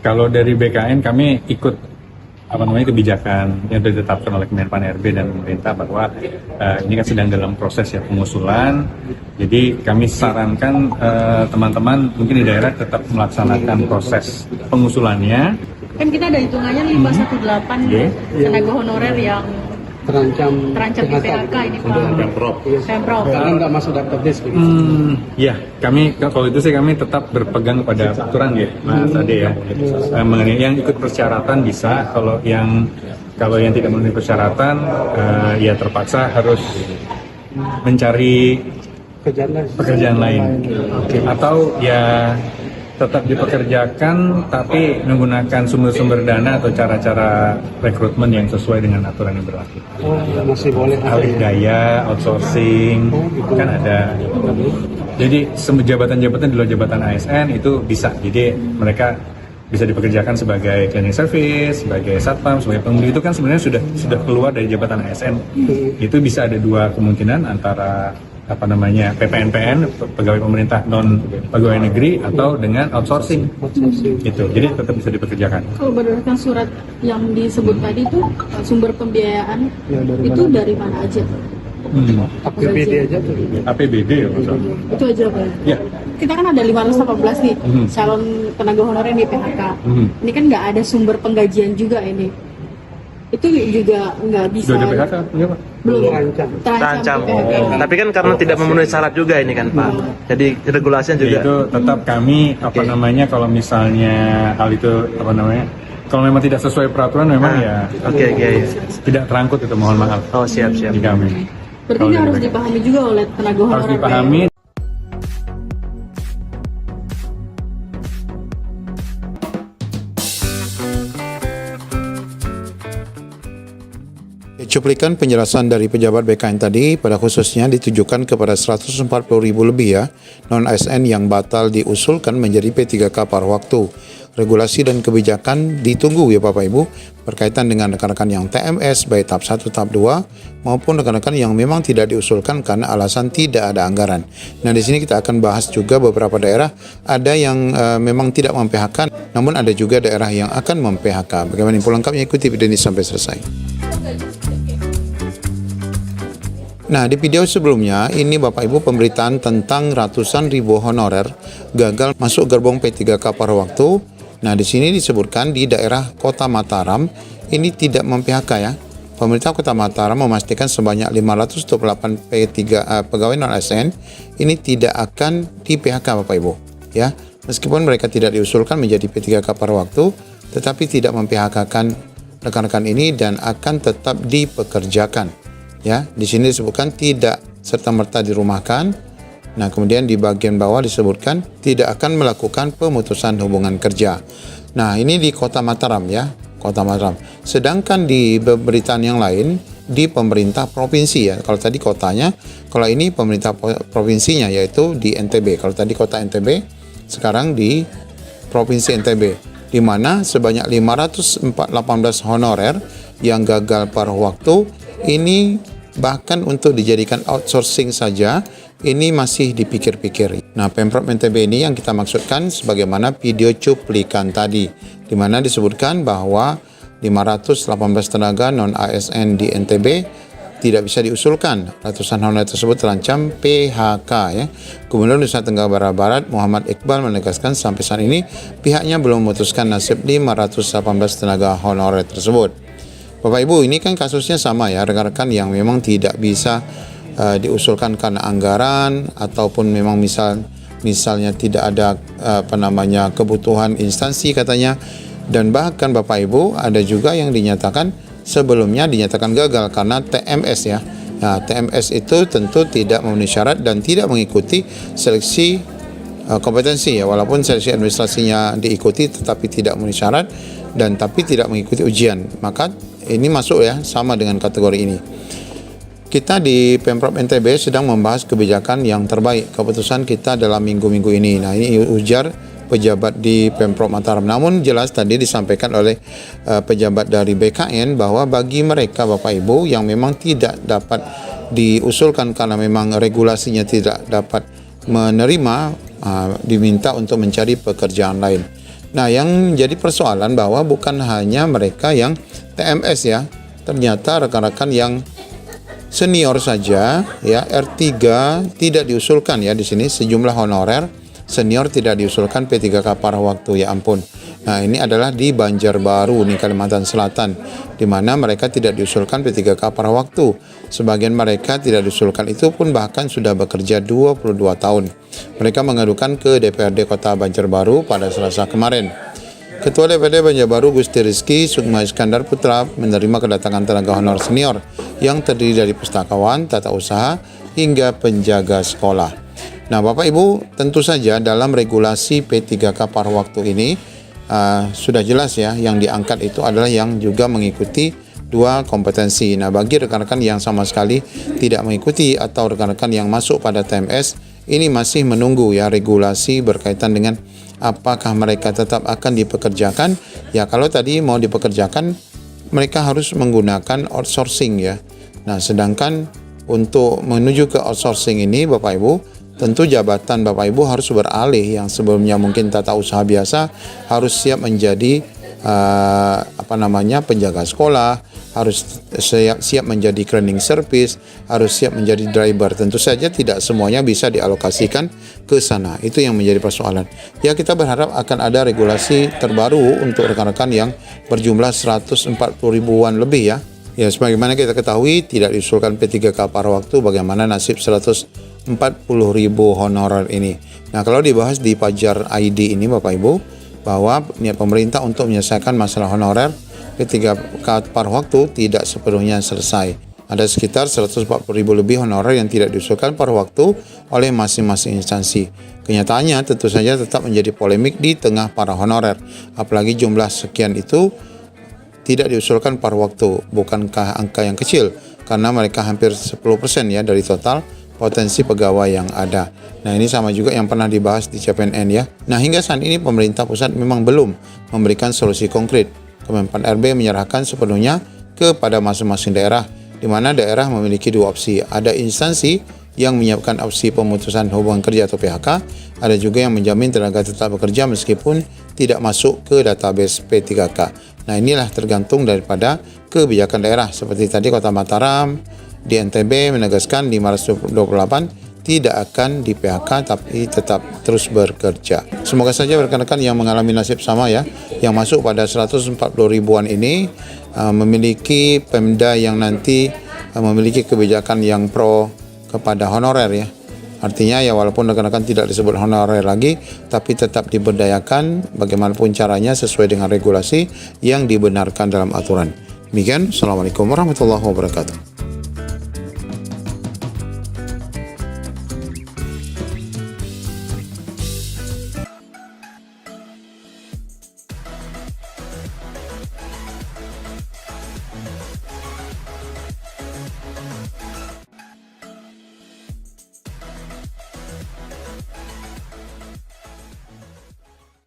Kalau dari BKN kami ikut kebijakan yang sudah ditetapkan oleh Kemenpan RB dan pemerintah bahwa ini kan sedang dalam proses ya pengusulan. Jadi kami sarankan teman-teman mungkin di daerah tetap melaksanakan proses pengusulannya. Kan kita ada hitungannya 518 tenaga honorer yang terancam di PHK ini Pak. Pemprov. Karena nggak masuk daftar disk. Ya, kami kalau itu sih kami tetap berpegang pada aturan ya, Mas Ade ya. Mengenai yang ikut persyaratan bisa, kalau yang tidak memenuhi persyaratan ya terpaksa harus mencari pekerjaan lain. Atau ya tetap dipekerjakan tapi menggunakan sumber-sumber dana atau cara-cara rekrutmen yang sesuai dengan aturan yang berlaku. Masih boleh Alih daya, outsourcing, kan ada. Jadi jabatan-jabatan di luar jabatan ASN itu bisa. Jadi mereka bisa dipekerjakan sebagai cleaning service, sebagai satpam, sebagai pengemudi. Itu kan sebenarnya sudah keluar dari jabatan ASN. Itu bisa ada dua kemungkinan, antara PPNPN, pegawai pemerintah non pegawai negeri, atau dengan outsourcing. Itu jadi tetap bisa dipekerjakan. Kalau berdasarkan surat yang disebut tadi itu sumber pembiayaan itu dari mana aja? APBD aja tuh. APBD ya Pak. Itu aja Pak. Ya. Kita kan ada 518 nih calon tenaga honorer di PHK. Ini kan nggak ada sumber penggajian juga ini. Itu juga nggak bisa. Sudah ada PHK, ya Pak? Belum. Terancam. Tapi kan karena tidak memenuhi syarat juga ini kan Pak. Jadi regulasinya juga. Itu tetap kami kalau misalnya hal itu kalau memang tidak sesuai peraturan memang tidak terangkut, itu mohon maaf. Oh siap. Di kami. Berarti ini harus dipahami juga oleh tenaga honorer. Harus dipahami. Cuplikan penjelasan dari pejabat BKN tadi pada khususnya ditujukan kepada 140.000 lebih ya non-ASN yang batal diusulkan menjadi P3K paruh waktu. Regulasi dan kebijakan ditunggu ya Bapak Ibu berkaitan dengan rekan-rekan yang TMS baik tahap 1, tahap 2 maupun rekan-rekan yang memang tidak diusulkan karena alasan tidak ada anggaran. Nah, di sini kita akan bahas juga beberapa daerah ada yang memang tidak mem-PHK, namun ada juga daerah yang akan mem-PHK. Bagaimana info lengkapnya, ikuti video ini sampai selesai. Nah, di video sebelumnya ini Bapak Ibu pemberitaan tentang ratusan ribu honorer gagal masuk gerbong P3K paruh waktu. Nah, di sini disebutkan di daerah Kota Mataram ini tidak mem-PHK ya. Pemerintah Kota Mataram memastikan sebanyak 528 pegawai non-ASN ini tidak akan di-PHK Bapak Ibu ya. Meskipun mereka tidak diusulkan menjadi P3K paruh waktu, tetapi tidak mem-PHK-kan rekan-rekan ini dan akan tetap dipekerjakan. Ya, di sini disebutkan tidak serta-merta dirumahkan. Nah, kemudian di bagian bawah disebutkan tidak akan melakukan pemutusan hubungan kerja. Nah, ini di Kota Mataram ya, Kota Mataram. Sedangkan di pemberitaan yang lain di pemerintah provinsi ya. Kalau tadi kotanya, kalau ini pemerintah provinsinya yaitu di NTB. Kalau tadi kota NTB, sekarang di Provinsi NTB, di mana sebanyak 518 honorer yang gagal paruh waktu ini bahkan untuk dijadikan outsourcing saja ini masih dipikir-pikir. Nah, Pemprov NTB ini yang kita maksudkan sebagaimana video cuplikan tadi, di mana disebutkan bahwa 518 tenaga non-ASN di NTB tidak bisa diusulkan. Ratusan honorer tersebut terancam PHK ya. Gubernur Nusa Tenggara Barat Muhammad Iqbal menegaskan sampai saat ini pihaknya belum memutuskan nasib 518 tenaga honorer tersebut. Bapak Ibu, ini kan kasusnya sama ya, rekan-rekan yang memang tidak bisa diusulkan karena anggaran ataupun memang misalnya tidak ada kebutuhan instansi katanya, dan bahkan Bapak Ibu ada juga yang sebelumnya dinyatakan gagal karena TMS ya. Nah, TMS itu tentu tidak memenuhi syarat dan tidak mengikuti seleksi kompetensi ya, walaupun seleksi administrasinya diikuti tetapi tidak memenuhi syarat dan tapi tidak mengikuti ujian, maka ini masuk ya sama dengan kategori ini. Kita di Pemprov NTB sedang membahas kebijakan yang terbaik, keputusan kita dalam minggu-minggu ini. Nah, ini ujar pejabat di Pemprov Mataram. Namun jelas tadi disampaikan oleh pejabat dari BKN bahwa bagi mereka Bapak Ibu yang memang tidak dapat diusulkan karena memang regulasinya tidak dapat menerima, diminta untuk mencari pekerjaan lain. Nah, yang jadi persoalan bahwa bukan hanya mereka yang TMS ya, ternyata rekan-rekan yang senior saja ya R3 tidak diusulkan ya di sini, sejumlah honorer senior tidak diusulkan P3K paruh waktu, ya ampun. Nah, ini adalah di Banjarbaru nih, Kalimantan Selatan, di mana mereka tidak diusulkan P3K paruh waktu. Sebagian mereka tidak diusulkan itu pun bahkan sudah bekerja 22 tahun. Mereka mengadukan ke DPRD Kota Banjarbaru pada Selasa kemarin. Ketua DPRD Banjarbaru Gusti Rizky Sukma Iskandar Putra menerima kedatangan tenaga honor senior yang terdiri dari pustakawan, tata usaha, hingga penjaga sekolah. Nah, Bapak Ibu, tentu saja dalam regulasi P3K paruh waktu ini sudah jelas ya, yang diangkat itu adalah yang juga mengikuti 2 kompetensi. Nah, bagi rekan-rekan yang sama sekali tidak mengikuti atau rekan-rekan yang masuk pada TMS, ini masih menunggu ya regulasi berkaitan dengan apakah mereka tetap akan dipekerjakan. Ya, kalau tadi mau dipekerjakan, mereka harus menggunakan outsourcing ya. Nah, sedangkan untuk menuju ke outsourcing ini, Bapak Ibu, tentu jabatan Bapak Ibu harus beralih. Yang sebelumnya mungkin tata usaha biasa harus siap menjadi penjaga sekolah, harus siap menjadi cleaning service, harus siap menjadi driver. Tentu saja tidak semuanya bisa dialokasikan ke sana. Itu yang menjadi persoalan. Ya, kita berharap akan ada regulasi terbaru untuk rekan-rekan yang berjumlah 140 ribuan lebih ya. Ya, sebagaimana kita ketahui tidak diusulkan P3K paruh waktu, bagaimana nasib 140 ribu honorer ini. Nah, kalau dibahas di Pajar ID ini Bapak Ibu, bahwa niat pemerintah untuk menyelesaikan masalah honorer P3K paruh waktu tidak sepenuhnya selesai. Ada sekitar 140 ribu lebih honorer yang tidak diusulkan paruh waktu oleh masing-masing instansi. Kenyataannya tentu saja tetap menjadi polemik di tengah para honorer. Apalagi jumlah sekian itu tidak diusulkan paruh waktu. Bukankah angka yang kecil? Karena mereka hampir 10% ya dari total potensi pegawai yang ada. Nah, ini sama juga yang pernah dibahas di CPNN ya. Nah, hingga saat ini pemerintah pusat memang belum memberikan solusi konkret. Kemenpan RB menyerahkan sepenuhnya kepada masing-masing daerah, di mana daerah memiliki 2 opsi. Ada instansi yang menyiapkan opsi pemutusan hubungan kerja atau PHK, ada juga yang menjamin tenaga tetap bekerja meskipun tidak masuk ke database P3K. Nah, inilah tergantung daripada kebijakan daerah. Seperti tadi Kota Mataram di NTB menegaskan 528 tidak akan di PHK tapi tetap terus bekerja. Semoga saja rekan-rekan yang mengalami nasib sama ya, yang masuk pada 140 ribuan ini memiliki Pemda yang nanti memiliki kebijakan yang pro kepada honorer ya. Artinya ya, walaupun rekan-rekan tidak disebut honorer lagi, tapi tetap diberdayakan bagaimanapun caranya sesuai dengan regulasi yang dibenarkan dalam aturan. Demikian, Assalamualaikum warahmatullahi wabarakatuh.